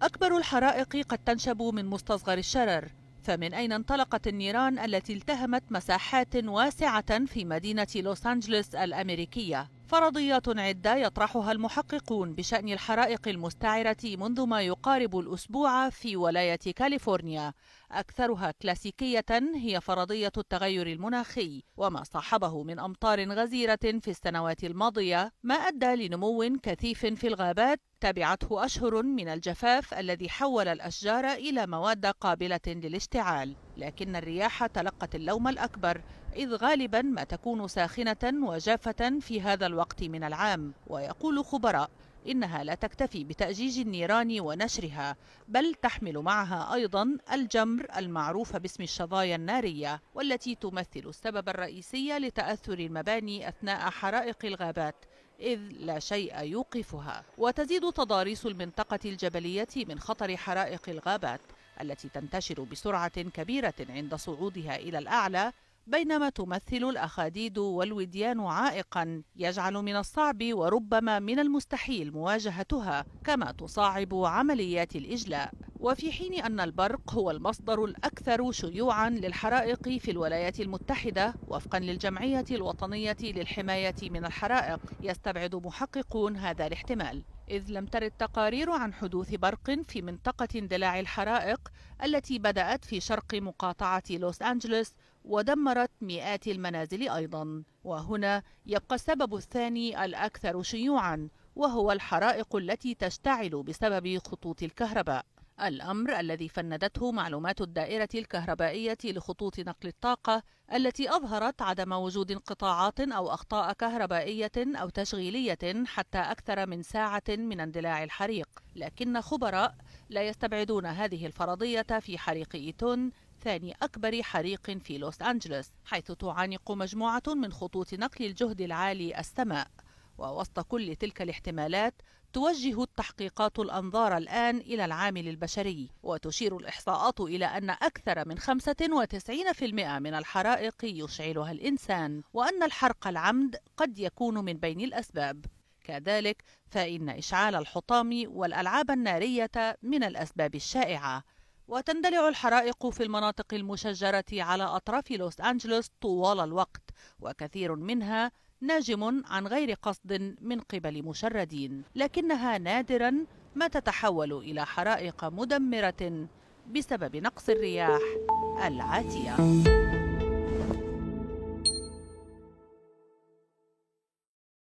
أكبر الحرائق قد تنشب من مستصغر الشرر، فمن أين انطلقت النيران التي التهمت مساحات واسعة في مدينة لوس أنجلوس الأمريكية؟ فرضيات عدة يطرحها المحققون بشأن الحرائق المستعرة منذ ما يقارب الأسبوع في ولاية كاليفورنيا. أكثرها كلاسيكية هي فرضية التغير المناخي وما صاحبه من أمطار غزيرة في السنوات الماضية، ما أدى لنمو كثيف في الغابات تبعته أشهر من الجفاف الذي حول الأشجار إلى مواد قابلة للاشتعال. لكن الرياح تلقت اللوم الأكبر، إذ غالبا ما تكون ساخنة وجافة في هذا الوقت من العام. ويقول خبراء إنها لا تكتفي بتأجيج النيران ونشرها، بل تحمل معها أيضا الجمر المعروف باسم الشظايا النارية، والتي تمثل السبب الرئيسي لتأثر المباني أثناء حرائق الغابات، إذ لا شيء يوقفها. وتزيد تضاريس المنطقة الجبلية من خطر حرائق الغابات التي تنتشر بسرعة كبيرة عند صعودها إلى الأعلى، بينما تمثل الأخاديد والوديان عائقا يجعل من الصعب وربما من المستحيل مواجهتها، كما تصعب عمليات الإجلاء. وفي حين أن البرق هو المصدر الأكثر شيوعا للحرائق في الولايات المتحدة وفقا للجمعية الوطنية للحماية من الحرائق، يستبعد محققون هذا الاحتمال، إذ لم ترد تقارير عن حدوث برق في منطقة اندلاع الحرائق التي بدأت في شرق مقاطعة لوس أنجلوس ودمرت مئات المنازل أيضا. وهنا يبقى السبب الثاني الأكثر شيوعا، وهو الحرائق التي تشتعل بسبب خطوط الكهرباء، الأمر الذي فندته معلومات الدائرة الكهربائية لخطوط نقل الطاقة التي أظهرت عدم وجود انقطاعات أو أخطاء كهربائية أو تشغيلية حتى أكثر من ساعة من اندلاع الحريق. لكن خبراء لا يستبعدون هذه الفرضية في حريق إيتون، ثاني أكبر حريق في لوس أنجلوس، حيث تعانق مجموعة من خطوط نقل الجهد العالي السماء. ووسط كل تلك الاحتمالات توجه التحقيقات الأنظار الآن إلى العامل البشري، وتشير الإحصاءات إلى أن أكثر من 95% من الحرائق يشعلها الإنسان، وأن الحرق العمد قد يكون من بين الأسباب. كذلك فإن إشعال الحطام والألعاب النارية من الأسباب الشائعة. وتندلع الحرائق في المناطق المشجرة على أطراف لوس أنجلوس طوال الوقت، وكثير منها ناجم عن غير قصد من قبل مشردين، لكنها نادرا ما تتحول إلى حرائق مدمرة بسبب نقص الرياح العاتية.